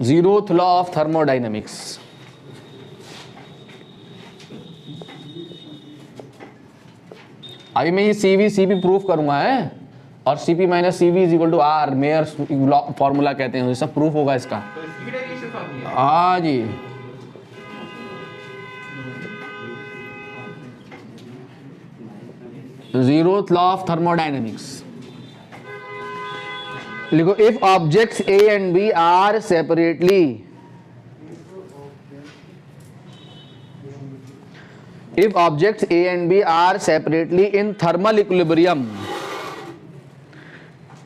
Zeroth law of thermodynamics. अभी मैं ये सीवी प्रूफ करूंगा है, और CP minus CV is equal to R, Mayer formula कहते हैं, ये सब प्रूफ होगा इसका। हाँ जी, जीरोथ लॉ ऑफ थर्मोडाइनमिक्स लिखो। If objects A and B are separately, if objects A and B are separately in thermal equilibrium,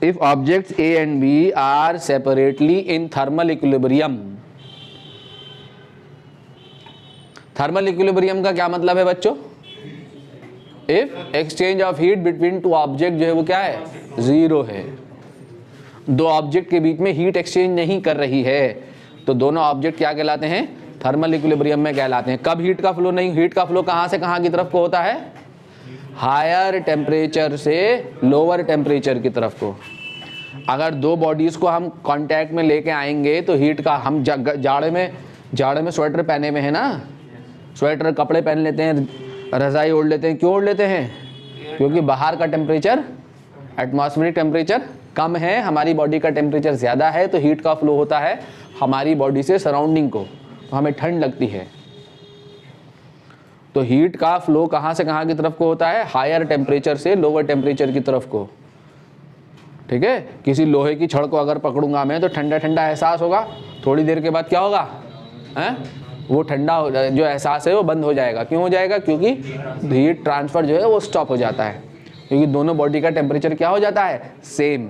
if objects A and B are separately in thermal equilibrium, thermal equilibrium का क्या मतलब है बच्चों? if exchange of heat between two objects जो है वो क्या है? जीरो है। दो ऑब्जेक्ट के बीच में हीट एक्सचेंज नहीं कर रही है, तो दोनों ऑब्जेक्ट क्या कहलाते हैं? थर्मल इक्विलिब्रियम में कहलाते हैं। कब हीट का फ्लो नहीं, हीट का फ्लो कहां से कहां की तरफ को होता है? हायर टेम्परेचर से लोअर टेम्परेचर की तरफ को। अगर दो बॉडीज को हम कांटेक्ट में लेके आएंगे तो हीट का, हम जाड़े में स्वेटर पहने हुए हैं ना, स्वेटर कपड़े पहन लेते हैं, रजाई ओढ़ लेते हैं, क्यों ओढ़ लेते हैं? क्योंकि बाहर का टेम्परेचर, एटमॉस्फेरिक टेम्परेचर कम है, हमारी बॉडी का टेम्परेचर ज़्यादा है, तो हीट का फ्लो होता है हमारी बॉडी से सराउंडिंग को, तो हमें ठंड लगती है। तो हीट का फ्लो कहाँ से कहाँ की तरफ को होता है? हायर टेम्परेचर से लोअर टेम्परेचर की तरफ को। ठीक है, किसी लोहे की छड़ को अगर पकड़ूंगा मैं तो ठंडा ठंडा एहसास होगा, थोड़ी देर के बाद क्या होगा? वो ठंडा जो एहसास है वो बंद हो जाएगा। क्यों हो जाएगा? क्योंकि हीट ट्रांसफर जो है वो स्टॉप हो जाता है, क्योंकि दोनों बॉडी का टेम्परेचर क्या हो जाता है? सेम।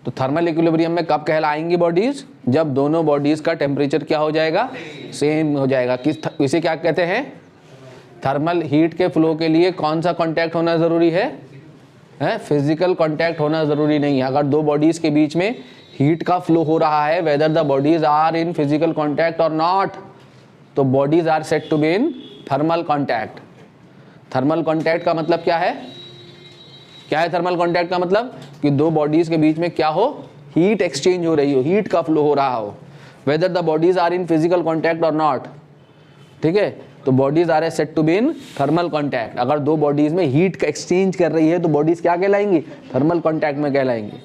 तो थर्मल इक्विलिब्रियम में कब कहलाएंगी बॉडीज? जब दोनों बॉडीज का टेम्परेचर क्या हो जाएगा? सेम हो जाएगा। इसे क्या कहते हैं? थर्मल हीट के फ्लो के लिए कौन सा कांटेक्ट होना जरूरी है? फिजिकल कांटेक्ट होना जरूरी नहीं है। अगर दो बॉडीज के बीच में हीट का फ्लो हो रहा है, whether the bodies are in physical contact और नॉट, तो bodies are said to be in thermal contact. Thermal contact का मतलब क्या है? क्या है थर्मल कांटेक्ट का मतलब? कि दो बॉडीज के बीच में क्या हो? हीट एक्सचेंज हो रही हो, हीट का फ्लो हो रहा हो, whether the bodies are in physical contact और नॉट। ठीक है, तो bodies are said to be in thermal contact. अगर दो बॉडीज में हीट का एक्सचेंज कर रही है तो बॉडीज क्या कहलाएंगी? थर्मल कांटेक्ट में कहलाएंगी।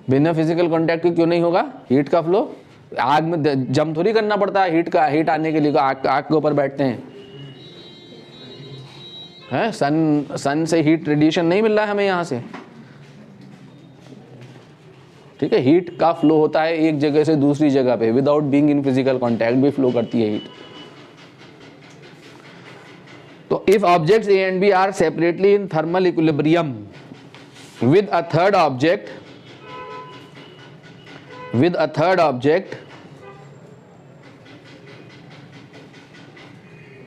बिना फिजिकल कांटेक्ट के क्यों नहीं होगा हीट का फ्लो? आग में जम थोड़ी करना पड़ता है हीट आने के लिए, आग के ऊपर बैठते हैं। सन से हीट रेडिएशन नहीं मिल रहा है हमें यहाँ से। ठीक है, हीट का फ्लो होता है एक जगह से दूसरी जगह पे, without being in physical contact भी फ्लो करती है हीट। तो if objects A and B are separately in thermal equilibrium with a third object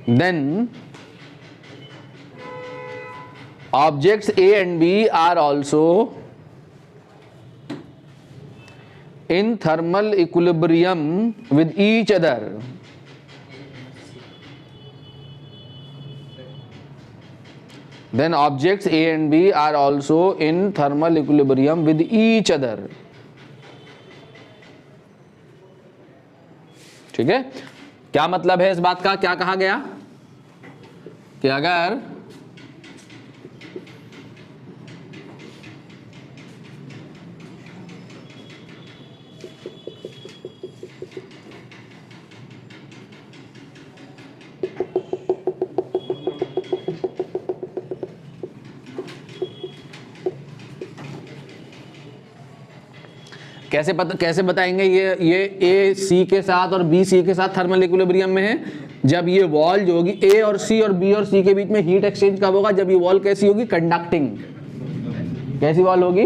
then objects A and B are also in thermal equilibrium with each other. Then objects A and B are also in thermal equilibrium with each other. ठीक है, क्या मतलब है इस बात का? क्या कहा गया कि अगर कैसे बताएंगे ये ए सी के साथ और बी सी के साथ थर्मल इक्विलिब्रियम में है? जब ये वॉल जो होगी ए और सी और बी और सी के बीच में हीट एक्सचेंज कब होगा? जब ये वॉल कैसी होगी? कंडक्टिंग। कैसी वॉल होगी?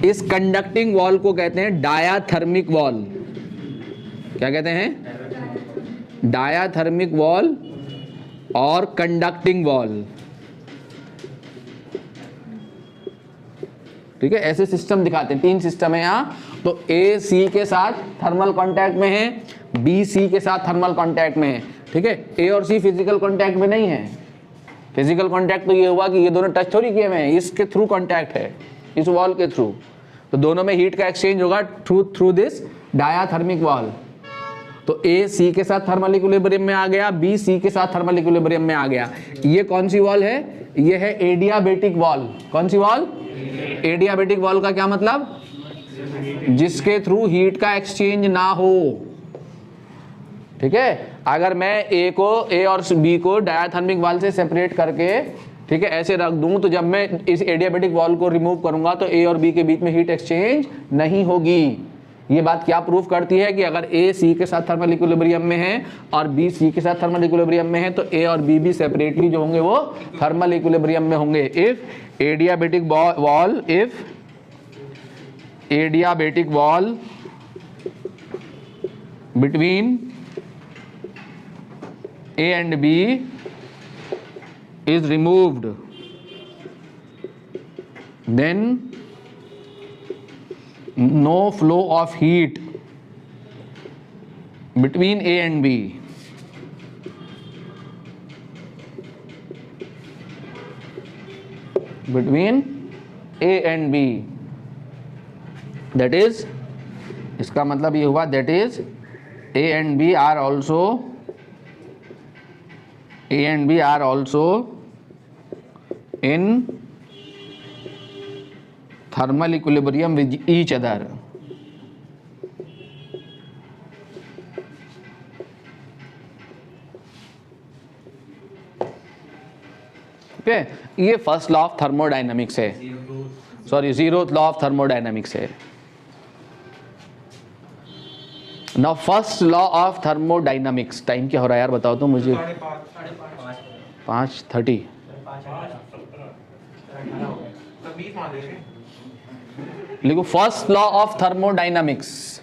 इस कंडक्टिंग वॉल को कहते हैं डायाथर्मिक वॉल। क्या कहते हैं? डायाथर्मिक वॉल और कंडक्टिंग वॉल। ठीक है, ऐसे सिस्टम दिखाते हैं। तीन सिस्टम है यहाँ। तो ए सी के साथ थर्मल कांटेक्ट में है, बी सी के साथ थर्मल कांटेक्ट में है। ठीक है, ए और सी फिजिकल कांटेक्ट में नहीं है। फिजिकल कांटेक्ट तो ये हुआ कि ये दोनों टच थोड़ी किए हुए हैं, इसके थ्रू कांटेक्ट है, इस वॉल के थ्रू। तो दोनों में हीट का एक्सचेंज होगा थ्रू दिस डायाथर्मिक वॉल। तो ए सी के साथ थर्मल इक्विलिब्रियम में आ गया, बी सी के साथ थर्मल इक्विलिब्रियम में आ गया। ये कौन सी वॉल है? ये है एडियाबेटिक वॉल। कौन सी वॉल? एडियाबेटिक वॉल का क्या मतलब? जिसके थ्रू हीट का एक्सचेंज ना हो। ठीक है, अगर मैं ए और बी को डायाथर्मिक वॉल से सेपरेट करके, ठीक है, ऐसे रख दूं, तो जब मैं इस एडियाबेटिक वॉल को रिमूव करूंगा तो ए और बी के बीच में हीट एक्सचेंज नहीं होगी। ये बात क्या प्रूफ करती है कि अगर ए सी के साथ थर्मल इक्विलिब्रियम में है और बी सी के साथ थर्मल इक्विलिब्रियम में है तो ए और बी भी सेपरेटली जो होंगे वो थर्मल इक्विलिब्रियम में होंगे। If adiabatic wall between A and B is removed, then no flow of heat between A and B. Between A and B. That is, इसका मतलब ये हुआ, that is A and B are also in thermal equilibrium with each other. Okay, ये first law of thermodynamics है, sorry zeroth law of thermodynamics है। Now first law of thermodynamics, time क्या हो रहा है यार बताओ तो मुझे? 5:30। लिखो फर्स्ट लॉ ऑफ थर्मोडायनामिक्स।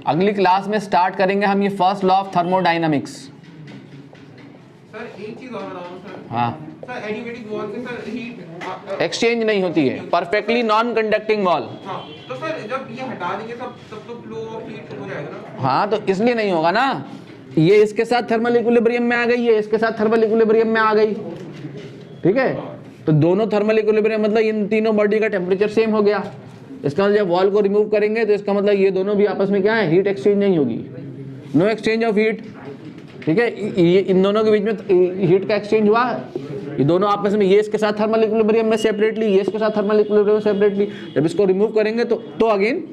अगली क्लास में स्टार्ट करेंगे हम ये first law of thermodynamics. Sir एक चीज और बताओ सर। हाँ सर एडियाबेटिक वॉल से सर हीट एक्सचेंज नहीं होती है, परफेक्टली नॉन कंडक्टिंग वॉल। हाँ तो सर जब ये हटा देंगे तब तो फ्लो ऑफ हीट हो जाएगा ना। हाँ तो इसलिए नहीं होगा ना, ये इसके साथ थर्मल इक्विलिब्रियम में आ गई, ये इसके साथ थर्मल इक्विलिब्रियम में आ गई। ठीक है, तो दोनों थर्मल इक्विलिब्रियम मतलब इन तीनों बॉडी का टेम्परेचर सेम हो गया। इसका मतलब जब वॉल को रिमूव करेंगे तो इसका मतलब ये दोनों भी आपस में क्या है, हीट एक्सचेंज नहीं होगी, नो एक्सचेंज ऑफ हीट। ठीक है, ये इन दोनों के बीच में हीट का एक्सचेंज हुआ, ये दोनों आपस में, ये इसके साथ थर्मल इक्विलिब्रियम में सेपरेटली, ये इसके साथ थर्मल इक्विलिब्रियम में सेपरेटली। जब इसको रिमूव करेंगे तो अगेन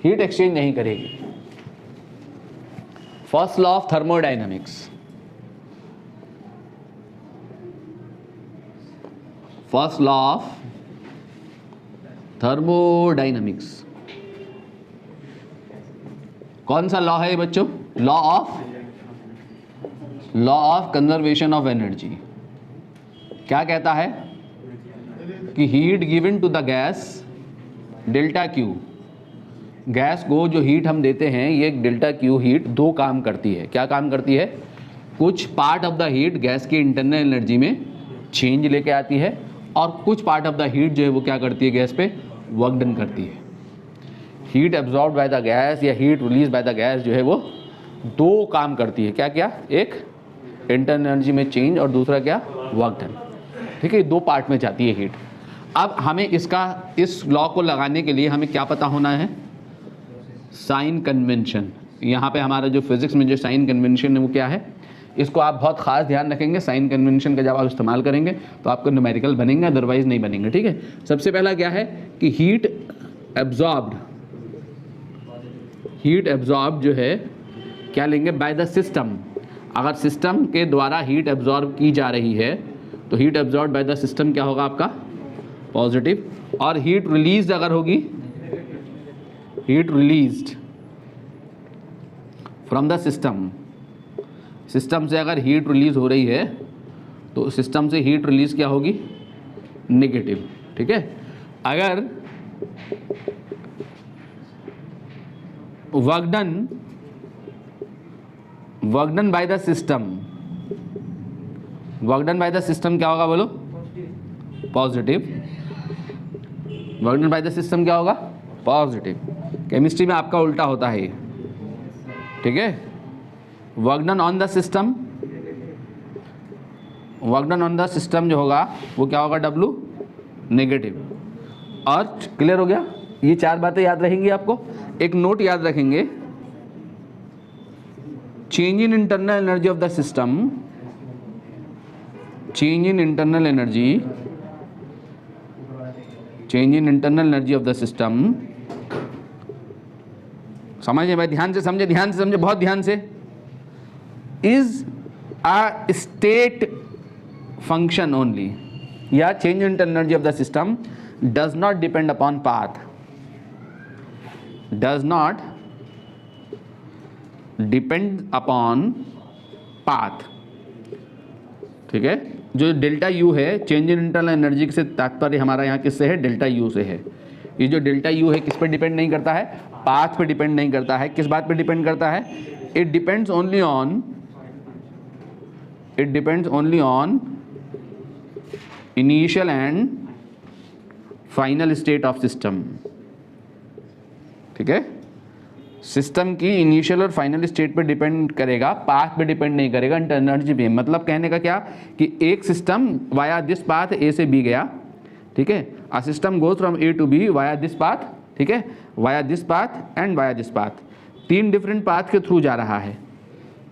हीट एक्सचेंज नहीं करेगी। First law of thermodynamics. First law of thermodynamics कौन सा लॉ है बच्चों? Law of conservation of energy. क्या कहता है कि heat given to the gas delta Q, gas को जो हीट हम देते हैं ये डेल्टा क्यू हीट दो काम करती है। क्या काम करती है? कुछ part of the heat gas की इंटरनल एनर्जी में चेंज लेके आती है और कुछ पार्ट ऑफ द हीट जो है वो क्या करती है, गैस पे वर्क डन करती है। Heat absorb by the gas या heat release by the gas जो है वो दो काम करती है। क्या क्या? एक इंटरनल एनर्जी में चेंज और दूसरा क्या, वर्क डन। ठीक है, दो पार्ट में जाती है हीट। अब हमें इस लॉ को लगाने के लिए हमें क्या पता होना है? Sign convention. यहाँ पे हमारा जो फिजिक्स में जो साइन कन्वेंशन है वो क्या है, इसको आप बहुत खास ध्यान रखेंगे। साइन कन्वेंशन का जब आप इस्तेमाल करेंगे तो आपको न्यूमेरिकल बनेंगे, अदरवाइज नहीं बनेंगे। ठीक है, सबसे पहला क्या है कि हीट एब्जॉर्ब जो है क्या लेंगे, बाय द सिस्टम। अगर सिस्टम के द्वारा हीट एब्जॉर्ब की जा रही है तो heat absorb by the system क्या होगा आपका, पॉजिटिव। और हीट रिलीज अगर होगी, heat released from the system, system से अगर हीट रिलीज हो रही है तो सिस्टम से हीट रिलीज क्या होगी, नेगेटिव। ठीक है, अगर work done by the system, work done by the system क्या होगा बोलो, positive. Work done by the system क्या होगा, पॉजिटिव। केमिस्ट्री में आपका उल्टा होता है ये। ठीक है, work done on the system, work done on the system जो होगा वो क्या होगा, W नेगेटिव। और क्लियर हो गया? ये 4 बातें याद रहेंगी आपको। एक नोट याद रखेंगे, change in internal energy of the system, change in internal energy, change in internal energy of the system, समझे भाई, ध्यान से समझे, ध्यान से समझे, बहुत ध्यान से, is a state function only, या change in internal energy of the system does not depend upon path, does not depend upon path. ठीक है, जो डेल्टा यू है, चेंज इन इंटरनल एनर्जी से तात्पर्य हमारा यहाँ किससे है? डेल्टा यू से है। ये जो डेल्टा यू है किस पर डिपेंड नहीं करता है? पाथ पे डिपेंड नहीं करता है। किस बात पे डिपेंड करता है? It depends only on, it depends only on initial and final state of system. ठीक है, सिस्टम की इनिशियल और फाइनल स्टेट पे डिपेंड करेगा, पाथ पे डिपेंड नहीं करेगा, इंटरनल एनर्जी पे। मतलब कहने का क्या कि एक system via this path A से बी गया, ठीक है, a system goes from A to B via this path, ठीक है, via this path and via this path, 3 different path के थ्रू जा रहा है,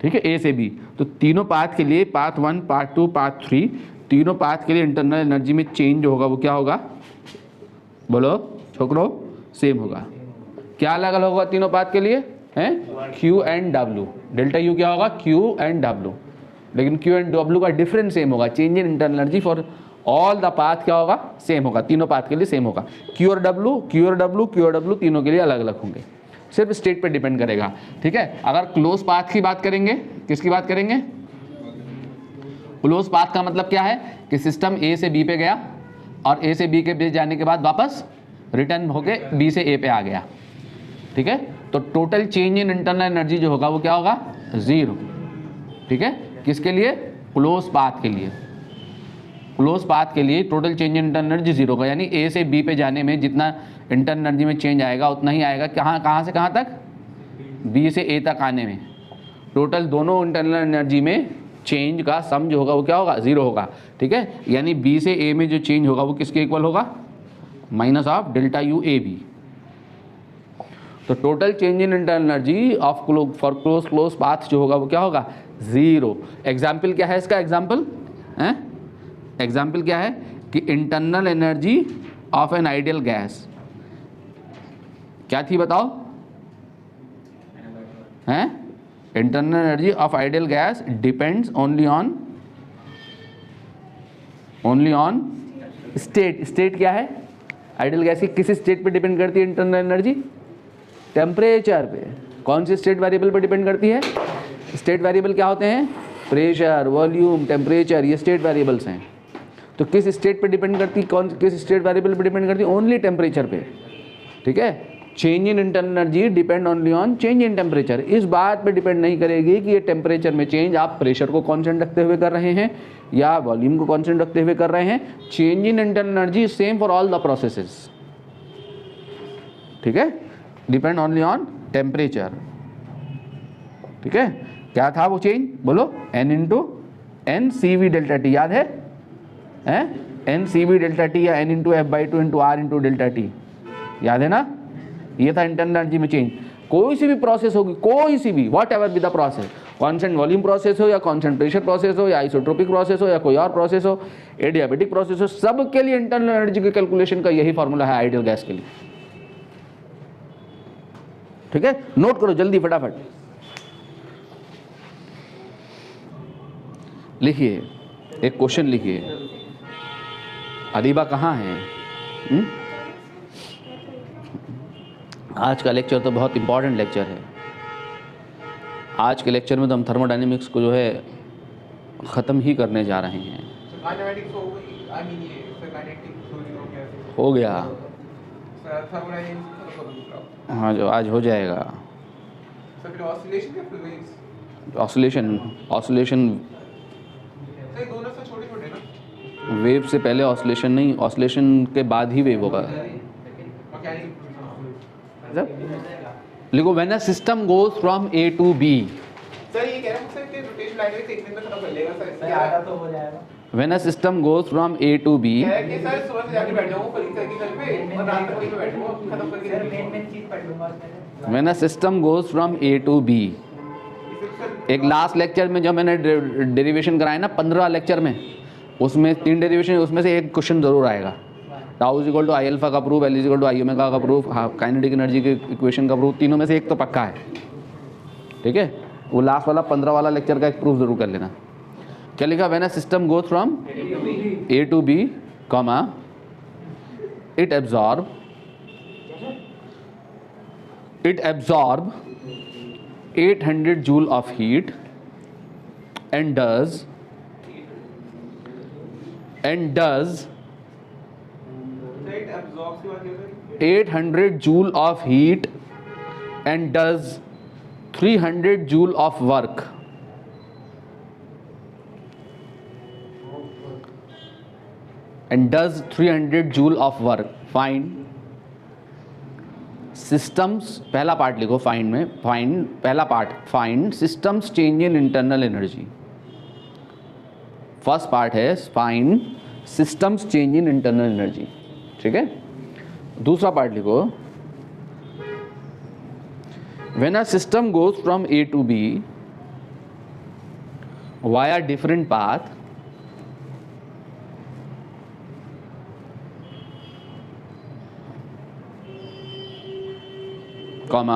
ठीक है, ए से बी। तो तीनों पाथ के लिए, पाथ 1, पाथ 2, पाथ 3, तीनों पाथ के लिए इंटरनल एनर्जी में चेंज होगा, वो क्या होगा? बोलो छोकरो, सेम होगा। क्या अलग अलग होगा तीनों पाथ के लिए? हैं Q and W। Delta U क्या होगा? Q and W। लेकिन Q एंड W का डिफरेंस सेम होगा। Change in internal energy for all the path क्या होगा? सेम होगा, तीनों पाथ के लिए सेम होगा। Q और W, Q और W, Q और W तीनों के लिए अलग अलग होंगे, सिर्फ स्टेट पे डिपेंड करेगा। ठीक है, अगर क्लोज पाथ की बात करेंगे, किसकी बात करेंगे? क्लोज पाथ का मतलब क्या है कि सिस्टम A से B पे गया और A से B के बीच जाने के बाद वापस रिटर्न होके B से A पे आ गया। ठीक है, तो total change in internal energy जो होगा वो क्या होगा? 0। ठीक है, किसके लिए? क्लोज पाथ के लिए। क्लोज पाथ के लिए total change in internal energy 0 होगा, यानी A से B पे जाने में जितना इंटरनल एनर्जी में चेंज आएगा उतना ही आएगा कहाँ से कहाँ तक? B से A तक आने में। टोटल दोनों इंटरनल एनर्जी में चेंज का सम जो होगा वो क्या होगा? 0 होगा। ठीक है, यानी B से A में जो चेंज होगा वो किसके इक्वल होगा? Minus of delta U A B. तो total change in internal energy of for close path जो होगा वो क्या होगा? 0। एग्जाम्पल क्या है इसका? एग्जाम्पल क्या है कि internal energy of an ideal gas क्या थी बताओ? हैं? Internal energy of ideal gas depends only on state. State क्या है? आइडियल गैस की किस स्टेट पे डिपेंड करती है इंटरनल एनर्जी? टेम्परेचर पे। कौन सी स्टेट वेरिएबल पे डिपेंड करती है? स्टेट वेरिएबल क्या होते हैं? प्रेशर, वॉल्यूम, टेम्परेचर, ये स्टेट वेरिएबल्स हैं। तो किस स्टेट पे डिपेंड करती, किस स्टेट वेरिएबल पे डिपेंड करती है? ओनली टेम्परेचर पे। ठीक है, change in internal energy depend only on change in temperature. इस बात पे डिपेंड नहीं करेगी कि ये टेम्परेचर में चेंज आप प्रेशर को कांस्टेंट रखते हुए कर रहे हैं या वॉल्यूम को कांस्टेंट रखते हुए कर रहे हैं। Change in internal energy same for all the processes. ठीक है, डिपेंड ओनली ऑन टेम्परेचर। ठीक है, क्या था वो चेंज? बोलो, N into N C V delta T, याद है? N C V delta T या N into F by 2 into R into delta T, याद है ना? ये था इंटरनल एनर्जी में चेंज। कोई सी भी प्रोसेस होगी, कोई सी भी, what ever be the process, constant volume process हो या कॉन्स्टेंट प्रेशर प्रोसेस हो या आइसोट्रोपिक प्रोसेस हो या कोई और प्रोसेस हो, एडियाबेटिक प्रोसेस हो, सब के लिए इंटरनल एनर्जी के कैलकुलेशन का यही फॉर्मूला है आइडियल गैस के लिए। ठीक है, नोट करो जल्दी फटाफट लिखिए। एक क्वेश्चन लिखिए। अदीबा कहाँ है? आज का लेक्चर तो बहुत इंपॉर्टेंट लेक्चर है। आज के लेक्चर में तो हम थर्मोडायनेमिक्स को जो है ख़त्म ही करने जा रहे हैं। हो गया, हाँ, जो आज हो जाएगा। ऑसिलेशन वेव से पहले ऑसिलेशन नहीं, ऑसिलेशन के बाद ही वेव होगा। लिखो, when a system goes from A to B. Sir ये कह रहा हूं सर कि रोटेशन डायनेमिक्स एक दिन में खत्म कर लेगा सर, इससे आधा तो हो जाएगा। When a system goes from A to B, है कि सर सुबह से जाके बैठ जाऊंगा परीक्षा की घर पे और रात तक वहीं पे बैठूंगा खत्म करके सर मेन चीज पढ़ लूंगा उसमें। When a system goes from A to B, एक लास्ट लेक्चर में जो मैंने डेरिवेशन कराया ना 15 लेक्चर में, उसमें 3 डेरिवेशन, उसमें से एक क्वेश्चन जरूर आएगा। Tau is equal to I alpha का proof, L is equal to I omega का प्रूफ, काइनेटिक एनर्जी के इक्वेशन का प्रूफ, तीनों में से एक तो पक्का है। ठीक है, वो लास्ट वाला 15 वाला लेक्चर का एक प्रूफ जरूर कर लेना। क्या लिखा? When a system goes from A to B, comma, it absorb 800 joule of heat and does right absorb की बात कर 800 joule of heat and does 300 joule of work. And does 300 joule of work. Find systems, पहला part लिखो find में, find पहला part, find systems change in internal energy. First part है find systems change in internal energy. ठीक है, दूसरा part लिखो, when a system goes from A to B via different path, comma,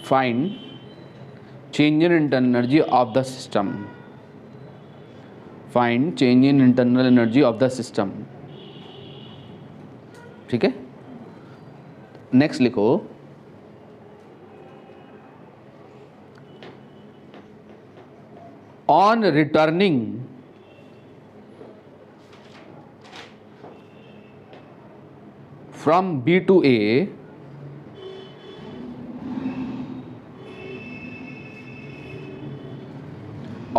find change in internal energy of the system. Find change in internal energy of the system. ठीक है, next लिखो, on returning from B to A,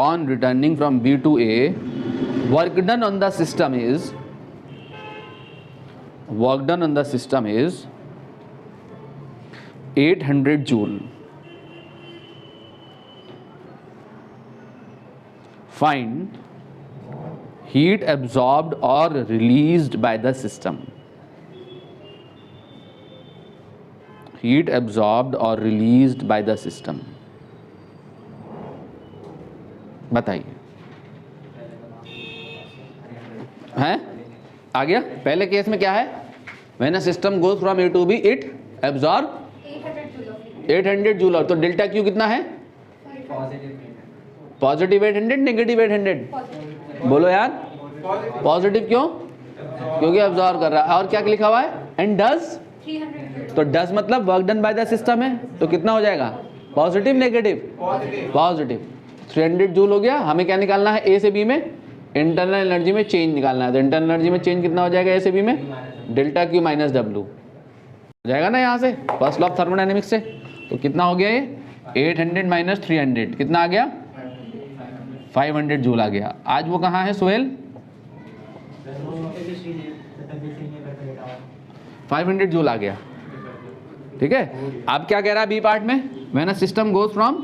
on returning from B to A, work done on the system is 800 joule. Find heat absorbed or released by the system. Heat absorbed or released by the system. बताइए, हैं? आ गया? पहले case में क्या है? When a system goes from A to B, it absorb 800 joule. तो delta Q कितना है? Positive 800, negative 800? बोलो यार, पॉजिटिव क्यों? क्योंकि एब्जॉर्ब कर रहा है। और क्या लिखा हुआ है? एंड डज, तो डज मतलब work done by the system है, तो कितना हो जाएगा? Positive negative? पॉजिटिव। 300 जूल हो गया। हमें क्या निकालना है? ए से बी में इंटरनल एनर्जी में चेंज निकालना है। तो इंटरनल एनर्जी में चेंज कितना हो जाएगा? ए से बी में डेल्टा क्यू माइनस डब्ल्यू हो जाएगा ना यहाँ से, फर्स्ट लॉ ऑफ थर्मोडायनेमिक्स से। तो कितना हो गया ये? 800 माइनस 300 कितना आ गया? 500 जूल आ गया। आज वो कहाँ है सोहेल? 500 जूल आ गया। ठीक है, अब क्या कह रहा है बी पार्ट में? When a system goes from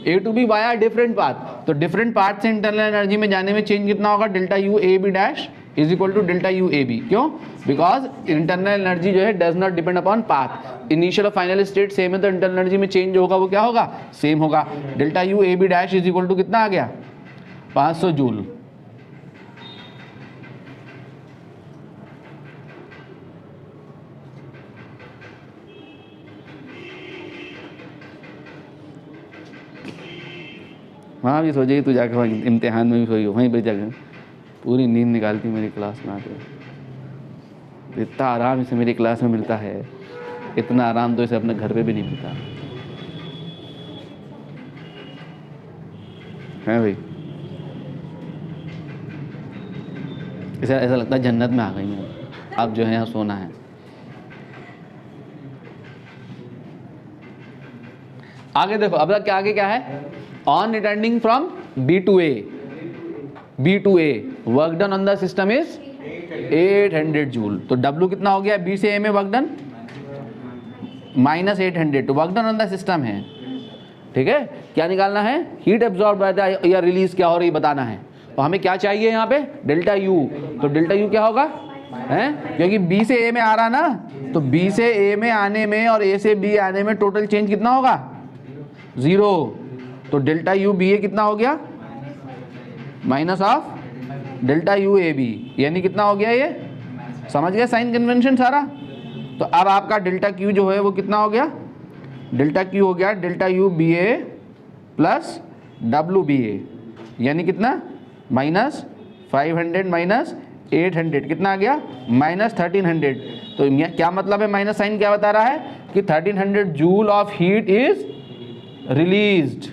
A to B via different path, तो डिफरेंट पाथ से इंटरनल एनर्जी में जाने में चेंज कितना होगा? Delta U A B dash is equal to delta U A B. क्यों? बिकॉज इंटरनल एनर्जी जो है does not depend upon path. Initial और फाइनल स्टेट सेम है, तो इंटरनल एनर्जी में चेंज होगा वो क्या होगा? सेम होगा। Delta U A B dash is equal to कितना आ गया? 500 जूल। वहाँ भी सो जाइए, तू जाकर वहीं इम्तिहान में भी सोई हो, वहीं पर जाकर पूरी नींद निकालती मेरी क्लास में आकर। इतना आराम इसे मेरी क्लास में मिलता है, इतना आराम तो इसे अपने घर पे भी नहीं मिलता है भाई। इसे ऐसा लगता है जन्नत में आ गई मैं, अब जो है यहाँ सोना है। आगे देखो, अब तक आगे क्या है? On returning from B to A, work done on the system is 800 joule. तो डब्ल्यू कितना हो गया? बी से ए में वर्क डन माइनस 800, तो work done on the system है ठीक है, क्या निकालना है, हीट एब्जॉर्ब या रिलीज क्या हो रही बताना है। तो हमें क्या चाहिए यहाँ पे, डेल्टा यू। तो डेल्टा यू क्या होगा है, क्योंकि बी से ए में आ रहा ना, तो बी से ए में आने में और ए से बी आने में टोटल चेंज कितना होगा, 0। तो डेल्टा यू बी ए कितना हो गया, minus of delta U A B, यानी कितना हो गया, ये समझ गया साइन कन्वेंशन सारा। तो अब आपका डेल्टा क्यू जो है वो कितना हो गया, डेल्टा क्यू हो गया डेल्टा यू बी ए प्लस डब्ल्यू बी ए, यानी कितना, माइनस 500 माइनस 800 कितना आ गया, माइनस 1300। तो क्या मतलब है, माइनस साइन क्या बता रहा है कि 1300 joule of heat is released.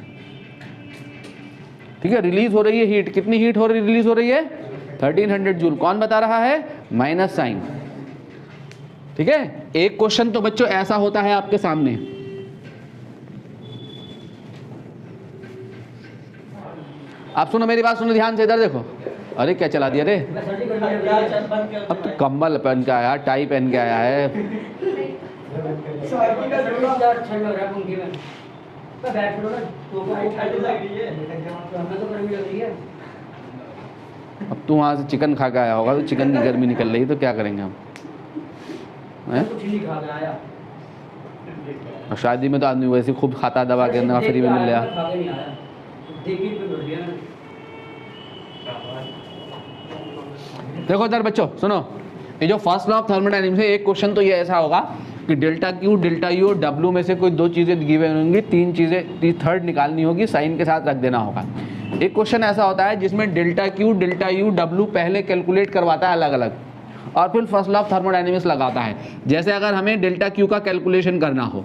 ठीक है, रिलीज हो रही है हीट, कितनी हीट हो रही, रिलीज हो रही है 1300 जूल। कौन बता रहा है, माइनस साइन। ठीक है, एक क्वेश्चन तो बच्चों ऐसा होता है आपके सामने, आप सुनो मेरी बात, सुनो ध्यान से, इधर देखो। अरे क्या चला दिया रे, अब तो कम्बल पहन के आया, टाई पहन के आया है। अब तू वहाँ से चिकन खा के आया होगा, तो चिकन की गर्मी निकल रही, तो क्या करेंगे हम हैं? और शादी में तो आदमी वैसे खूब खाता, दबा के अंदर फ्री में मिल गया। देखो इधर बच्चों सुनो, ये जो फर्स्ट लॉ ऑफ थर्मोडायनेमिक्स है, एक क्वेश्चन तो ये ऐसा होगा कि डेल्टा क्यू, डेल्टा यू और डब्ल्यू में से कोई 2 चीज़ें गिवन होंगी, 3 चीज़ें, थर्ड निकालनी होगी, साइन के साथ रख देना होगा। एक क्वेश्चन ऐसा होता है जिसमें delta Q, delta U, W पहले कैलकुलेट करवाता है अलग अलग, और फिर फर्स्ट लॉ ऑफ थर्मोडायनेमिक्स लगाता है। जैसे अगर हमें डेल्टा क्यू का कैलकुलेशन करना हो,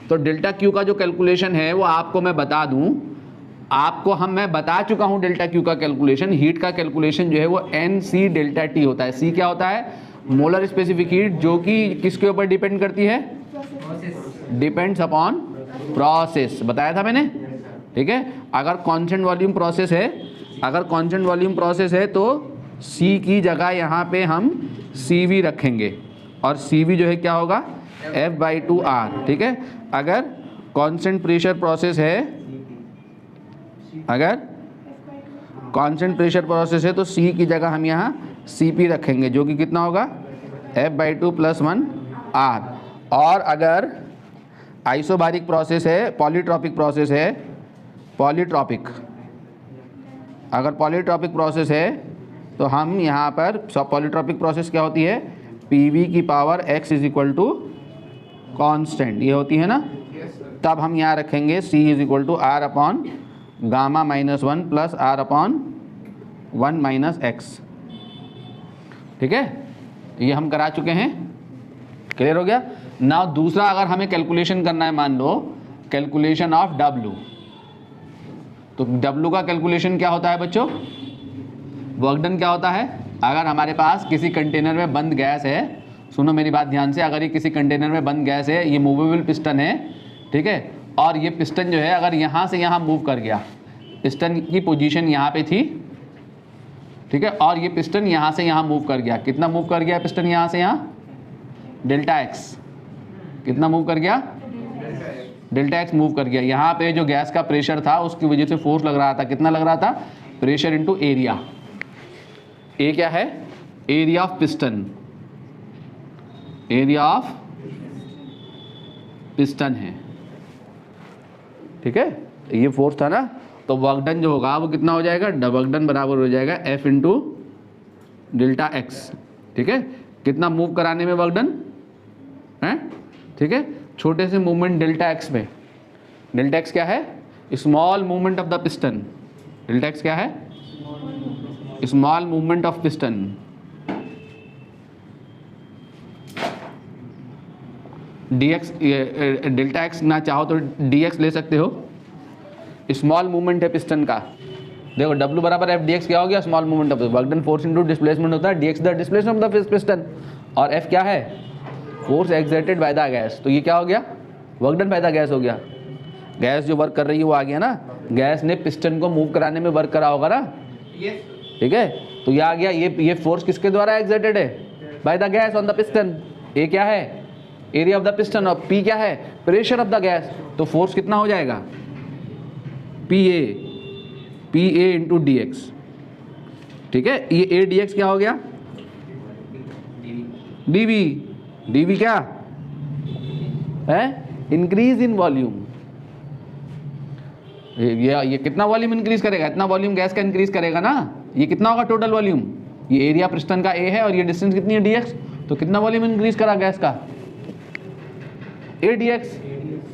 तो डेल्टा क्यू का जो कैलकुलेशन है वो आपको मैं बता दूँ, आपको मैं बता चुका हूं डेल्टा क्यू का कैलकुलेशन। हीट का कैलकुलेशन जो है वो एन सी डेल्टा टी होता है। सी क्या होता है, मोलर स्पेसिफिक हीट, जो कि किसके ऊपर डिपेंड करती है, डिपेंड्स अपॉन प्रोसेस, बताया था मैंने। ठीक है, अगर कांस्टेंट वॉल्यूम प्रोसेस है, अगर कांस्टेंट वॉल्यूम प्रोसेस है तो सी की जगह यहाँ पे हम सी वी रखेंगे, और सी वी जो है क्या होगा, F/2R। ठीक है, अगर कांस्टेंट प्रेशर प्रोसेस है, अगर कांस्टेंट प्रेशर प्रोसेस है तो C की जगह हम यहाँ Cp रखेंगे, जो कि कितना होगा, F/2 + 1R। और अगर आइसोबारिक प्रोसेस है, पॉलीट्रॉपिक प्रोसेस है, पॉलीट्रॉपिक, अगर पॉलीट्रॉपिक प्रोसेस है तो हम यहाँ पर, पॉलीट्रॉपिक प्रोसेस क्या होती है, PV की पावर x = कांस्टेंट, ये होती है ना, तब हम यहाँ रखेंगे C = R/, gamma -1 + R/1 - x। ठीक है, ये हम करा चुके हैं, क्लियर हो गया ना। दूसरा, अगर हमें कैलकुलेशन करना है, मान लो कैलकुलेशन ऑफ W, तो W का कैलकुलेशन क्या होता है बच्चों, वर्क डन क्या होता है। अगर हमारे पास किसी कंटेनर में बंद गैस है, सुनो मेरी बात ध्यान से, अगर ये किसी कंटेनर में बंद गैस है, ये मूवेबल पिस्टन है, ठीक है, और ये पिस्टन जो है अगर यहाँ से यहाँ मूव कर गया, पिस्टन की पोजीशन यहाँ पे थी, ठीक है, और ये पिस्टन यहाँ से यहाँ मूव कर गया, कितना मूव कर गया पिस्टन यहाँ से यहाँ, डेल्टा एक्स, कितना मूव कर गया, डेल्टा एक्स मूव कर गया। यहाँ पे जो गैस का प्रेशर था उसकी वजह से फोर्स लग रहा था, कितना लग रहा था, प्रेशर इनटू एरिया। ए क्या है, area of piston, area of piston है, ठीक है, ये फोर्स था ना। तो वर्क डन जो होगा वो कितना हो जाएगा, वर्क डन बराबर हो जाएगा F इंटू डेल्टा एक्स। ठीक है, कितना मूव कराने में वर्क डन है, ठीक है, छोटे से मूवमेंट डेल्टा एक्स में, डेल्टा एक्स क्या है, small movement of the piston, delta x क्या है, small movement of piston. dx, delta x ना चाहो तो dx ले सकते हो, स्मॉल मूवमेंट है पिस्टन का। देखो W बराबर F dx क्या हो गया, small movement of work done force into displacement होता है, dx the displacement of the piston, और F क्या है, force exerted by the gas. तो ये क्या हो गया, work done by the gas हो गया। गैस जो वर्क कर रही है वो आ गया ना, गैस ने पिस्टन को मूव कराने में वर्क करा होगा ना, ठीक है, तो ये आ गया। ये फोर्स किसके द्वारा एक्सर्टेड है, by the gas on the piston. A क्या है, एरिया ऑफ द पिस्टन, और P क्या है, प्रेशर ऑफ द गैस। तो फोर्स कितना हो जाएगा, P A into D X. ठीक है, ये ए डी एक्स क्या हो गया, डी वी। डी वी क्या है, इंक्रीज इन वॉल्यूम। ये कितना वॉल्यूम इंक्रीज करेगा, इतना वॉल्यूम गैस का इंक्रीज करेगा ना। ये कितना होगा टोटल वॉल्यूम, ये एरिया पिस्टन का ए है और ये डिस्टेंस कितनी है डी एक्स, तो कितना वॉल्यूम इंक्रीज करा गैस का, A D x.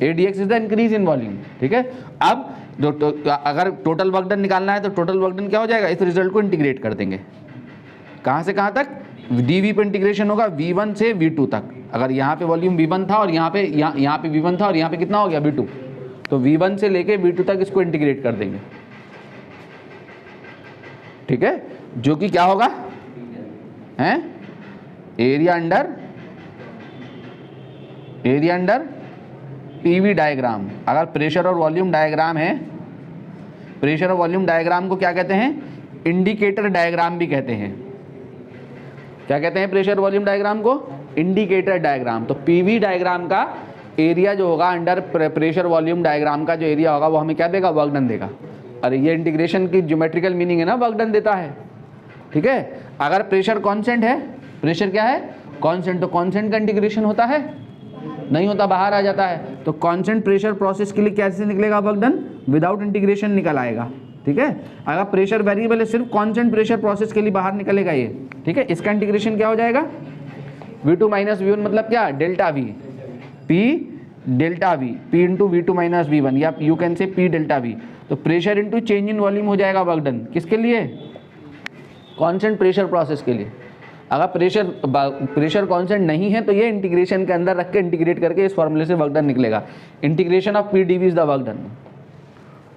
A D x is the increase in volume. ठीक है, अब अगर टोटल वर्क डन निकालना है तो टोटल वर्क डन क्या हो जाएगा, इस रिजल्ट को इंटीग्रेट कर देंगे। कहाँ से कहाँ तक, डी वी पे इंटीग्रेशन होगा V1 से V2 तक। अगर यहाँ पे वॉल्यूम V1 था और यहाँ पे V1 था और यहाँ पे कितना हो गया V2, तो V1 से लेके V2 तक इसको इंटीग्रेट कर देंगे। ठीक है, जो कि क्या होगा, हैं एरिया अंडर पीवी डायग्राम। अगर प्रेशर और वॉल्यूम डायग्राम है, प्रेशर और वॉल्यूम डायग्राम को क्या कहते हैं, इंडिकेटर डायग्राम भी कहते हैं। क्या कहते हैं प्रेशर वॉल्यूम डायग्राम को, इंडिकेटर डायग्राम। तो पीवी डायग्राम का एरिया जो होगा अंडर प्रेशर वॉल्यूम डायग्राम का जो एरिया होगा वो हमें क्या देगा, वर्क डन देगा। अरे ये इंटीग्रेशन की ज्योमेट्रिकल मीनिंग है ना, वर्क डन देता है। ठीक है, अगर प्रेशर कांस्टेंट है, प्रेशर क्या है कांस्टेंट, तो कांस्टेंट का इंटीग्रेशन होता है, नहीं होता, बाहर आ जाता है। तो कांस्टेंट प्रेशर प्रोसेस के लिए कैसे निकलेगा वर्क डन, विदाउट इंटीग्रेशन निकल आएगा। ठीक है, अगर प्रेशर वेरिएबल है सिर्फ कांस्टेंट प्रेशर प्रोसेस के लिए बाहर निकलेगा ये। ठीक है, इसका इंटीग्रेशन क्या हो जाएगा, V2 माइनस V1 मतलब क्या, delta V, P delta V, P into V2 minus V1, या you can say P delta V। तो pressure into change in volume हो जाएगा वर्क डन, किसके लिए, कांस्टेंट प्रेशर प्रोसेस के लिए। अगर प्रेशर कांस्टेंट नहीं है तो ये इंटीग्रेशन के अंदर रख के इंटीग्रेट करके इस फॉर्मूले से वर्क डन निकलेगा। Integration of P dV is the work done.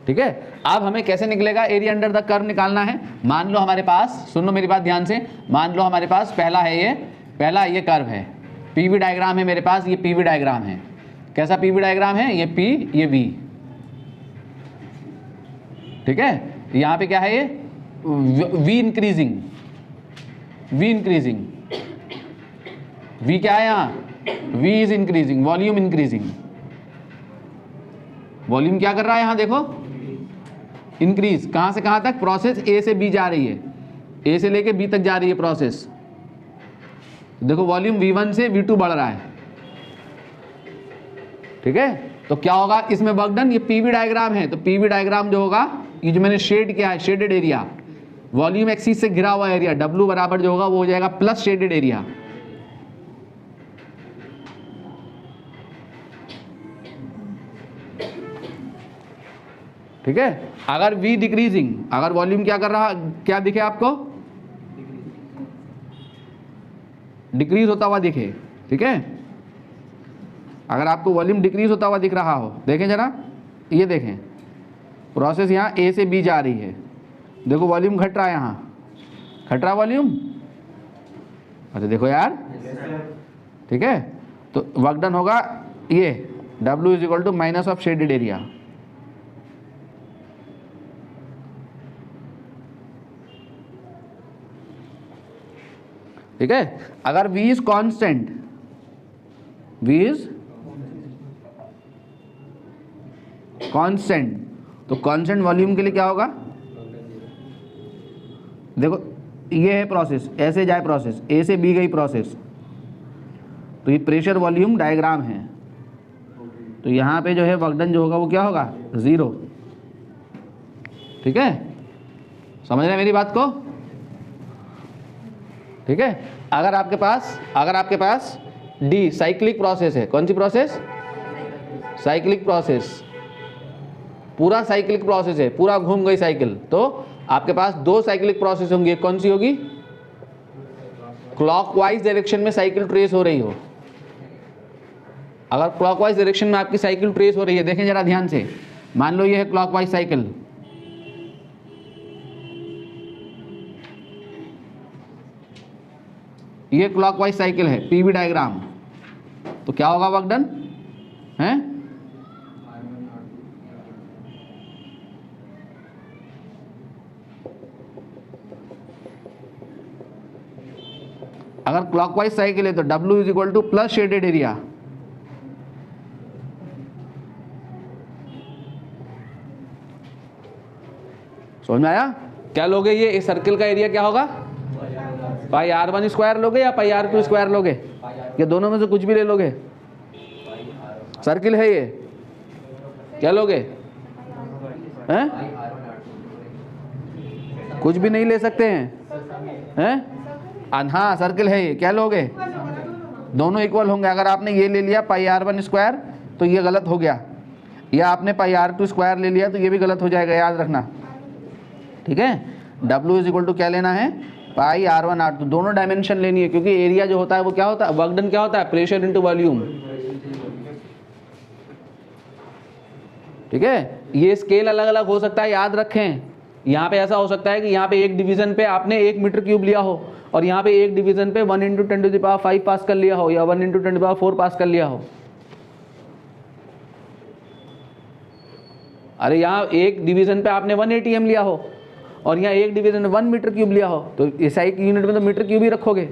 ठीक है, अब हमें कैसे निकलेगा, एरिया अंडर द कर्व निकालना है। मान लो हमारे पास, सुनो मेरी बात ध्यान से, मान लो हमारे पास पहला ये कर्व है, पीवी डायग्राम है मेरे पास, ये पीवी डायग्राम है। कैसा पीवी डायग्राम है, ये P ये V। ठीक है, यहाँ पे क्या है, ये V इंक्रीजिंग, V क्या है यहाँ, V is increasing, volume increasing. Volume क्या कर रहा है यहाँ देखो, इंक्रीज। कहाँ से कहाँ तक, प्रोसेस A से B जा रही है, A से लेके B तक जा रही है प्रोसेस। देखो वॉल्यूम V1 से V2 बढ़ रहा है। ठीक है, तो क्या होगा इसमें वर्क डन, ये पीवी डायग्राम है, तो पीवी डायग्राम जो होगा, ये जो मैंने शेड किया है, शेडेड एरिया, वॉल्यूम एक्सिस से घिरा हुआ एरिया, W बराबर जो होगा वो हो जाएगा प्लस शेडेड एरिया। ठीक है, अगर V डिक्रीजिंग, अगर वॉल्यूम क्या कर रहा, क्या दिखे आपको, डिक्रीज होता हुआ दिखे। ठीक है, अगर आपको वॉल्यूम डिक्रीज होता हुआ दिख रहा हो, देखें जरा, ये देखें प्रोसेस यहाँ A से B जा रही है, देखो वॉल्यूम घट रहा है, यहाँ घट रहा वॉल्यूम। अरे देखो यार, ठीक है, तो वर्क डन होगा ये W is equal to minus of shaded area. ठीक है, अगर V is constant, V is constant, तो कांस्टेंट वॉल्यूम के लिए क्या होगा, देखो ये है प्रोसेस, ऐसे जाए प्रोसेस, A से B गई प्रोसेस, तो ये प्रेशर वॉल्यूम डायग्राम है। तो यहाँ पे जो है वर्क डन जो होगा वो क्या होगा, 0। ठीक है, समझ रहे हैं मेरी बात को। ठीक है, अगर आपके पास D साइक्लिक प्रोसेस है, कौन सी प्रोसेस, साइक्लिक प्रोसेस, पूरा साइक्लिक प्रोसेस है, पूरा घूम गई साइकिल, तो आपके पास 2 साइक्लिक प्रोसेस होंगी, कौन सी होगी, क्लॉकवाइज डायरेक्शन में साइकिल ट्रेस हो रही हो। अगर क्लॉकवाइज डायरेक्शन में आपकी साइकिल ट्रेस हो रही है, देखें जरा ध्यान से, मान लो ये है क्लॉकवाइज साइकिल, ये क्लॉकवाइज साइकिल है, पीवी डायग्राम, तो क्या होगा वर्क डन है, अगर क्लॉकवाइज साइकिल है तो W is equal two plus shaded area, समझ में आया? क्या लोगे ये इस सर्किल का एरिया क्या होगा? पाई r1 स्क्वायर लोगे या पाई r2 स्क्वायर लोगे? ये दोनों में से कुछ भी ले लोगे। सर्किल है ये, क्या लोगे? हैं? कुछ भी नहीं ले सकते हैं? हाँ सर्किल है ये, क्या लोगे? दोनों इक्वल होंगे। अगर आपने ये ले लिया पाई r1 स्क्वायर तो ये गलत हो गया, या आपने पाई r2 स्क्वायर ले लिया तो ये भी गलत हो जाएगा, याद रखना। ठीक है, W इज इक्वल टू क्या लेना है? पाई r1 r2, दोनों डायमेंशन लेनी है, क्योंकि एरिया जो होता है वो क्या होता है? वर्क डन क्या होता है? Pressure into volume. ठीक है, ये स्केल अलग अलग हो सकता है, याद रखें। यहाँ पे ऐसा हो सकता है कि यहाँ पे एक डिवीजन पे आपने 1 मीटर क्यूब लिया हो, और यहाँ पे एक डिवीजन पे 1 × 10⁵ पास्कल लिया हो, या 1 × 10⁴ पास्कल लिया हो। अरे यहाँ एक डिवीजन पे आपने 1 ATM लिया हो, और यहाँ एक डिवीजन में 1 मीटर क्यूब लिया हो, तो एसआई की यूनिट में तो मीटर क्यूब ही रखोगे।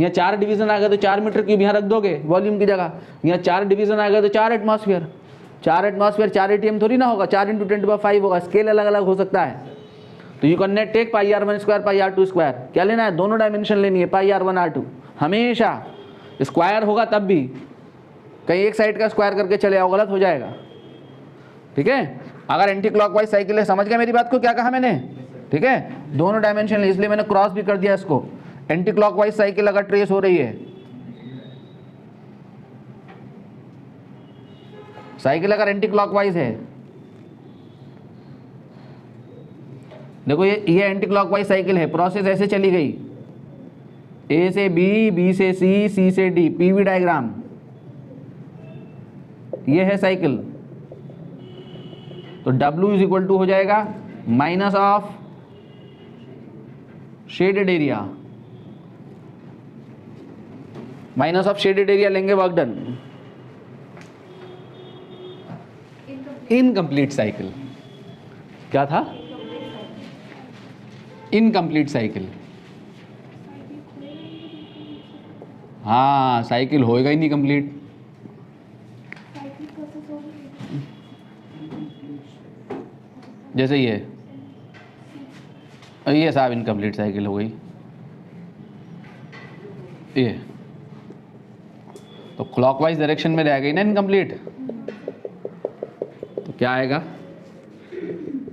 यहाँ 4 डिवीजन आ गए तो 4 मीटर क्यूब यहाँ रख दोगे वॉल्यूम की जगह। यहाँ 4 डिवीजन आ गए तो 4 एटमॉस्फेयर, 4 एटमॉस्फेयर 4 ATM थोड़ी ना होगा, 4 × 10⁵ होगा। स्केल अलग अलग हो सकता है। तो you can net take pi r1 square pi r2 square. क्या लेना है? दोनों डायमेंशन लेनी है, पाई r1 r2। हमेशा स्क्वायर होगा तब भी, कहीं एक साइड का स्क्वायर करके चले आओ, गलत हो जाएगा। ठीक है, अगर एंटी क्लॉकवाइज साइकिल है, समझ गया मेरी बात को? क्या कहा मैंने? ठीक है, दोनों डायमेंशन, इसलिए मैंने क्रॉस भी कर दिया इसको। एंटी क्लॉकवाइज साइकिल अगर ट्रेस हो रही है, साइकिल अगर एंटी क्लॉकवाइज है, देखो ये एंटी क्लॉकवाइज साइकिल है, प्रोसेस ऐसे चली गई, ए से बी, बी से सी, सी से डी, पीवी डायग्राम, ये है साइकिल। तो W इज इक्वल टू हो जाएगा minus of shaded area, minus of shaded area लेंगे, वर्क डन। इनकम्प्लीट साइकिल क्या था? Incomplete cycle. हाँ, साइकिल होएगा ही नहीं कंप्लीट। जैसे ये साहब इनकम्प्लीट साइकिल हो गई। ये तो क्लॉकवाइज डायरेक्शन में रह गई ना इनकम्प्लीट। तो क्या आएगा?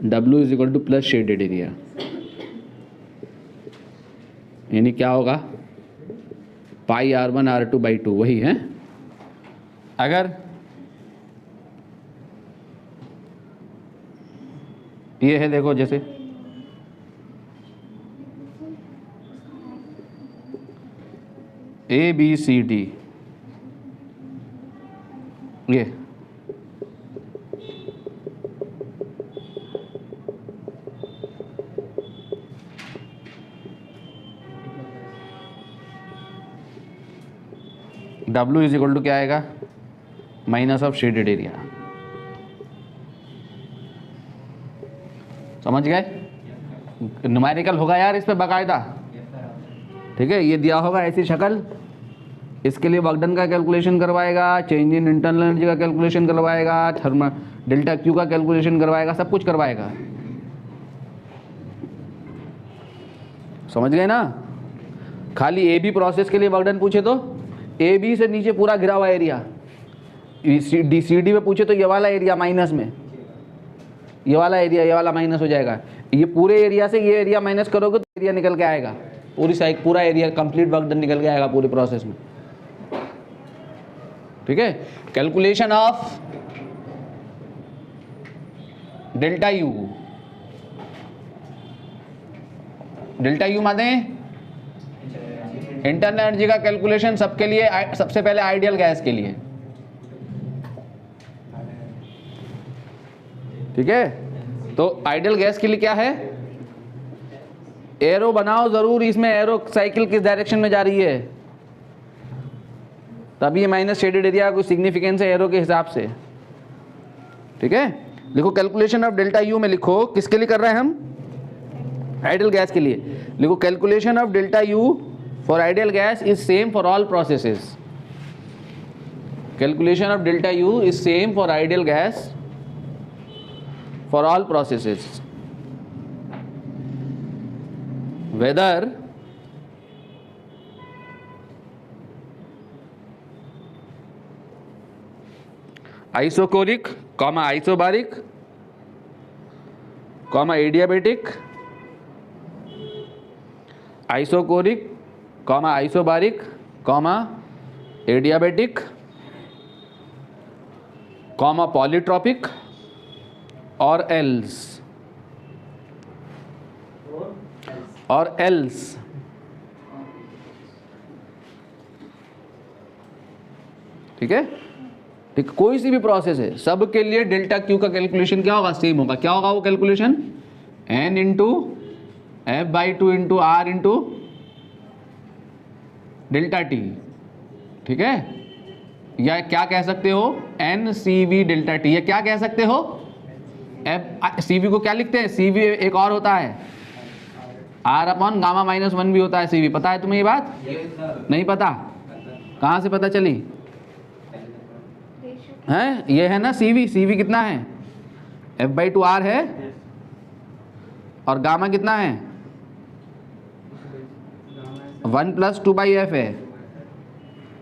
W is equal two plus shaded area, यानी क्या होगा? पाई r1 r2/2, वही है। अगर ये है, देखो जैसे ABCD, ये W इज इक्वल टू क्या आएगा? Minus of shaded area. समझ गए? न्यूमेरिकल होगा यार इस पे बाकायदा। ठीक है, ये दिया होगा ऐसी शक्ल, इसके लिए वर्क डन का कैलकुलेशन करवाएगा, चेंज इन इंटरनल एनर्जी का कैलकुलेशन करवाएगा, थर्मल डेल्टा क्यू का कैलकुलेशन करवाएगा, सब कुछ करवाएगा। समझ गए ना? खाली ए बी प्रोसेस के लिए वर्क डन पूछे तो ए बी से नीचे पूरा घिरा हुआ एरिया, डी सी डी में पूछे तो ये वाला एरिया माइनस में, ये वाला एरिया, ये वाला माइनस हो जाएगा। ये पूरे एरिया से ये एरिया माइनस करोगे तो एरिया निकल के आएगा, पूरी साइड पूरा एरिया कंप्लीट वर्क डन निकल के आएगा पूरे प्रोसेस में। ठीक है, calculation of delta you, delta U माने इंटरनल एनर्जी का कैलकुलेशन सबके लिए, सबसे पहले आइडियल गैस के लिए। ठीक है, तो आइडियल गैस के लिए क्या है? एरो बनाओ जरूर, इसमें एरो साइकिल किस डायरेक्शन में जा रही है, तभी ये माइनस शेडेड एरिया कोई सिग्निफिकेंस है एरो के हिसाब से। ठीक है, लिखो कैलकुलेशन ऑफ डेल्टा यू में लिखो, किसके लिए कर रहे हैं हम? आइडियल गैस के लिए। लिखो calculation of delta you for ideal gas is same for all processes. Calculation of delta U is same for ideal gas for all processes. Whether isochoric comma isobaric comma adiabatic, isochoric comma isobaric comma adiabatic comma polytropic और else ठीक है। ठीक, कोई सी भी process है, सब के लिए डेल्टा क्यू का कैलकुलेशन क्या होगा, सेम होगा। क्या होगा वो calculation, n into F by two into R into delta T. ठीक है, या क्या कह सकते हो, N C V delta T, या क्या कह सकते हो, एफ सी वी को क्या लिखते हैं, सी वी एक और होता है R upon gamma minus one भी होता है सी वी। पता है तुम्हें ये बात? नहीं पता? कहाँ से पता चली है? ये है ना सी वी कितना है, एफ बाई टू आर है, और गामा कितना है, 1 प्लस 2 बाई एफ है।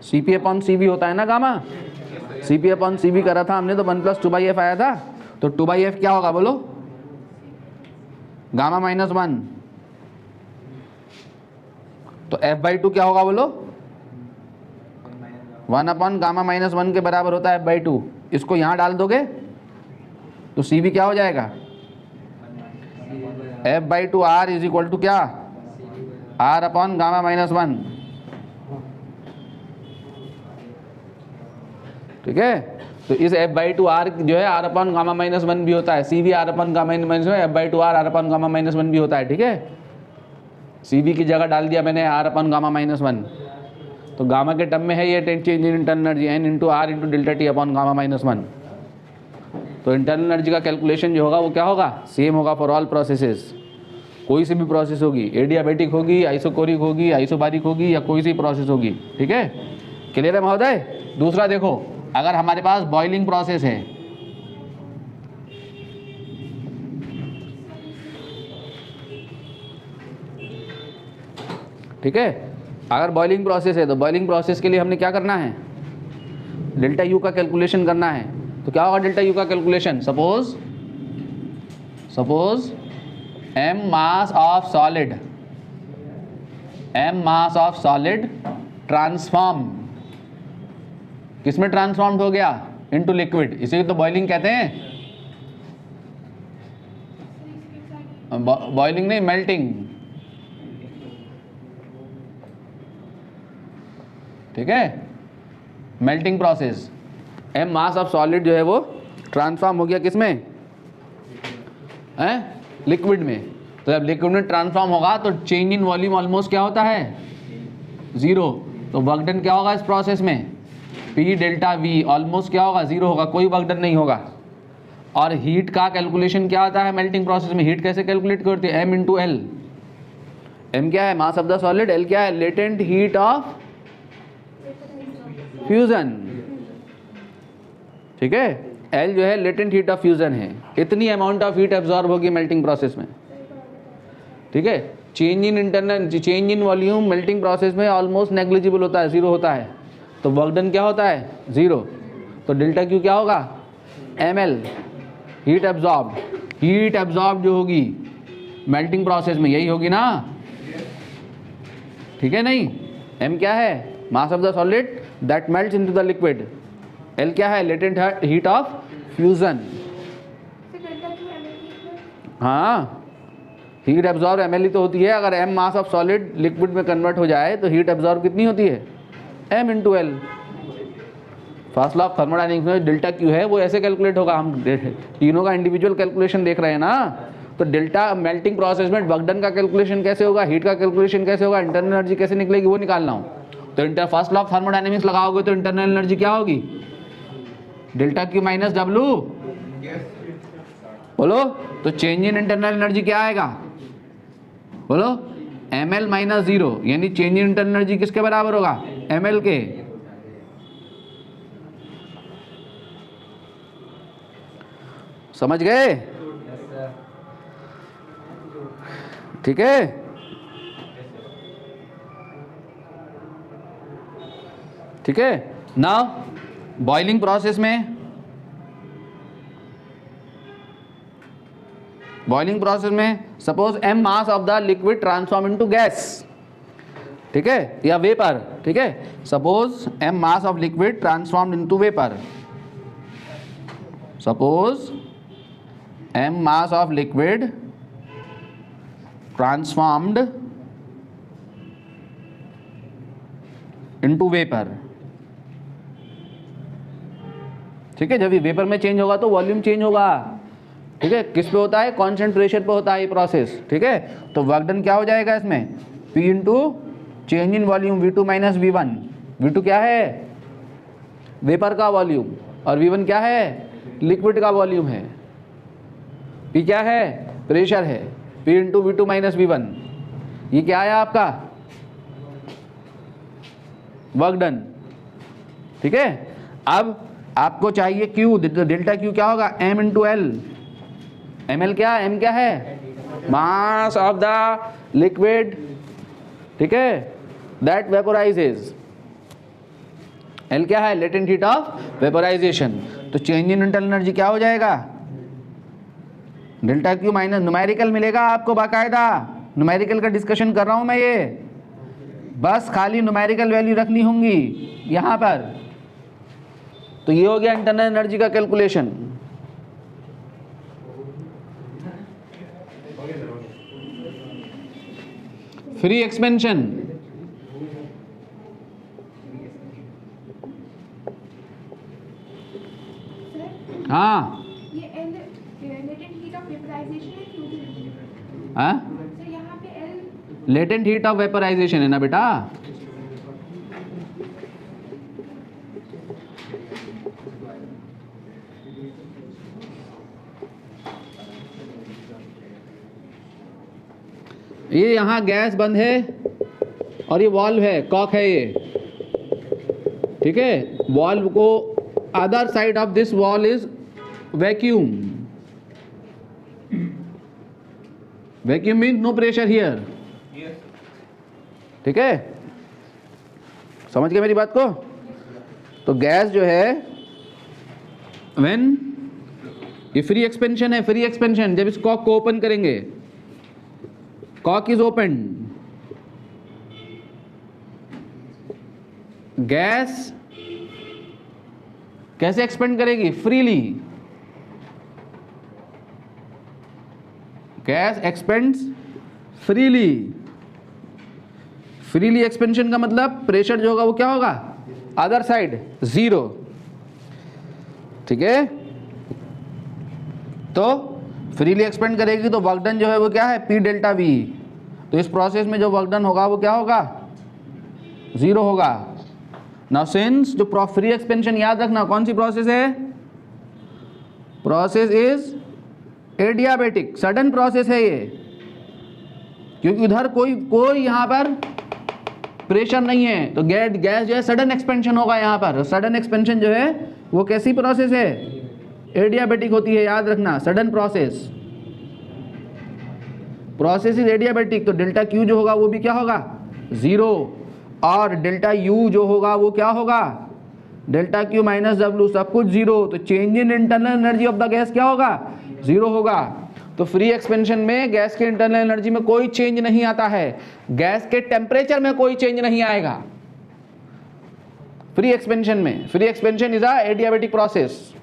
C P upon C V होता है ना gamma, C P upon C V करा था हमने तो 1 प्लस 2 बाई एफ आया था। तो 2 बाई एफ क्या होगा बोलो, गामा माइनस 1। तो एफ बाई टू क्या होगा बोलो, 1 अपॉन गामा माइनस 1 के बराबर होता है एफ बाई टू। इसको यहाँ डाल दोगे तो सी वी क्या हो जाएगा, F by two R is equal to क्या, आर अपॉन गामा माइनस 1। ठीक है, तो इस एफ बाई टू आर जो है आर अपॉन गामा माइनस 1 भी होता है, C V R upon gamma minus 1, F by two R upon gamma minus 1 भी होता है। ठीक है, सी वी की जगह डाल दिया मैंने आर अपॉन गामा माइनस 1। तो गामा के टर्म में है ये change in internal energy, n into R into delta T upon gamma minus 1। तो इंटरनल एनर्जी का कैलकुलेशन जो होगा वो क्या होगा, सेम होगा फॉर ऑल प्रोसेसेस। कोई सी भी प्रोसेस होगी, एडियाबेटिक होगी, आइसोकोरिक होगी, आइसोबारिक होगी, या कोई सी प्रोसेस होगी। ठीक है, क्लियर है महोदय? दूसरा देखो, अगर हमारे पास बॉइलिंग प्रोसेस है, ठीक है, अगर बॉइलिंग प्रोसेस है तो बॉइलिंग प्रोसेस के लिए हमने क्या करना है, डेल्टा यू का कैलकुलेशन करना है। तो क्या होगा डेल्टा यू का calculation, suppose m mass of solid transform किसमें ट्रांसफॉर्म्ड हो गया, इनटू लिक्विड। इसे तो बॉइलिंग कहते हैं, बॉइलिंग नहीं, मेल्टिंग। ठीक है, melting process. m mass of solid जो है वो ट्रांसफॉर्म हो गया किसमें, लिक्विड में। तो जब लिक्विड में ट्रांसफॉर्म होगा तो चेंज इन वॉल्यूम ऑलमोस्ट क्या होता है, 0। तो वर्क डन क्या होगा इस प्रोसेस में, P डेल्टा V ऑलमोस्ट क्या होगा, 0 होगा, कोई वर्क डन नहीं होगा। और हीट का कैलकुलेशन क्या होता है मेल्टिंग प्रोसेस में, हीट कैसे कैलकुलेट करते हैं, m इंटू एल। m क्या है, mass of the solid, l क्या है, लेटेंट हीट ऑफ फ्यूजन। ठीक है, L जो है लेटेंट हीट ऑफ फ्यूजन है, इतनी अमाउंट ऑफ हीट एब्जॉर्ब होगी मेल्टिंग प्रोसेस में। ठीक है, change in volume melting process में ऑलमोस्ट नेग्लिजिबल होता है, 0 होता है। तो वर्क डन क्या होता है, 0। तो डेल्टा क्यू क्या होगा, ml, हीट एब्जॉर्ब जो होगी मेल्टिंग प्रोसेस में यही होगी ना। ठीक है, नहीं, m क्या है, mass of the solid that melts into the liquid, l क्या है, लेटेंट हीट ऑफ फ्यूजन। हाँ, हीट एब्जॉर्ब ml ही तो होती है। अगर m mass of solid liquid में कन्वर्ट हो जाए तो हीट एब्जॉर्ब कितनी होती है, m into L. First law of thermodynamics में डेल्टा क्यू है वो ऐसे कैलकुलेट होगा। हम तीनों का इंडिविजुअल कैलकुलेशन देख रहे हैं ना। तो डेल्टा मेल्टिंग प्रोसेस में वर्क डन का कैलकुलेशन कैसे होगा, हीट का कैलकुलेशन कैसे होगा, इंटरनल एनर्जी कैसे निकलेगी वो निकालना हो। तो फर्स्ट लॉ ऑफ थर्मोडायनेमिक्स लगाओगे तो इंटरनल एनर्जी क्या होगी, डेल्टा क्यू माइनस डब्लू। बोलो, तो चेंज इन इंटरनल एनर्जी क्या आएगा, बोलो, ml माइनस 0, यानी चेंज इन इंटरनल एनर्जी किसके बराबर होगा, ml के। समझ गए? ठीक है, ठीक है। नाउ बॉइलिंग प्रोसेस में, बॉइलिंग प्रोसेस में suppose m mass of the liquid transform into gas, ठीक है, या वेपर, ठीक है। Suppose m mass of liquid transformed into vapour, suppose m mass of liquid transformed into vapour, ठीक है। जब ये वेपर में चेंज होगा तो वॉल्यूम चेंज होगा, ठीक है। किस पे होता है? कांस्टेंट प्रेशर पे होता है ये प्रोसेस, ठीक है। तो वर्क डन क्या हो जाएगा इसमें? P into change in volume V2 minus V1। V2 क्या है? वेपर का वॉल्यूम, और V1 क्या है? लिक्विड का वॉल्यूम है। P क्या है? प्रेशर है। P into V2 minus V1, ये क्या आया आपका? वर्क डन, ठीक है। अब आपको चाहिए Q, डेल्टा Q क्या होगा? M into L। ml क्या? m क्या है? मास ऑफ द लिक्विड, ठीक है, दैट वेपोराइजेज। l क्या है? Latent heat of vaporisation. तो चेंज इन इंटरनल एनर्जी क्या हो जाएगा? डेल्टा Q माइनस, न्यूमेरिकल मिलेगा आपको बाकायदा, न्यूमेरिकल का डिस्कशन कर रहा हूं मैं, ये बस खाली न्यूमेरिकल वैल्यू रखनी होंगी यहां पर। तो ये हो गया इंटरनल एनर्जी का कैलकुलेशन। फ्री एक्सपेंशन, हाँ, ये लेटेंट हीट ऑफ वेपोराइजेशन है क्यों? हाँ, सर यहाँ पे L latent heat of vaporisation है ना बेटा। ये यहाँ गैस बंद है और ये वाल्व है, कॉक है ये, ठीक है। वाल्व को other side of this wall is vacuum. Vacuum means no pressure here, ठीक है। समझ गए मेरी बात को? तो गैस जो है, व्हेन ये फ्री एक्सपेंशन है, फ्री एक्सपेंशन जब इस कॉक को ओपन करेंगे, कॉक इज ओपन, गैस कैसे एक्सपेंड करेगी? Freely. Gas expends freely. Freely expansion का मतलब प्रेशर जो होगा वो क्या होगा? अदर साइड जीरो, ठीक है। तो फ्रीली एक्सपेंड करेगी तो वर्क डन जो है वो क्या है? P delta V। तो इस प्रोसेस में जो वर्क डन होगा वो क्या होगा? जीरो होगा। नाउ सिंस जो फ्री एक्सपेंशन, याद रखना कौन सी प्रोसेस है? Process is adiabatic, sudden process है ये, क्योंकि उधर कोई यहां पर प्रेशर नहीं है। तो गैस जो है सडन एक्सपेंशन होगा यहाँ पर। सडन एक्सपेंशन जो है वो कैसी प्रोसेस है? एडियाबेटिक होती है, याद रखना, sudden process. Process is adiabatic, तो डेल्टा Q जो होगा वो भी क्या होगा? जीरो। और डेल्टा U जो होगा वो क्या होगा? डेल्टा Q माइनस W, सब कुछ जीरो। तो change in internal energy of the gas क्या होगा? जीरो होगा। तो फ्री एक्सपेंशन में गैस के इंटरनल एनर्जी में कोई चेंज नहीं आता है, गैस के टेम्परेचर में कोई चेंज नहीं आएगा फ्री एक्सपेंशन में। Free expansion is a adiabatic process.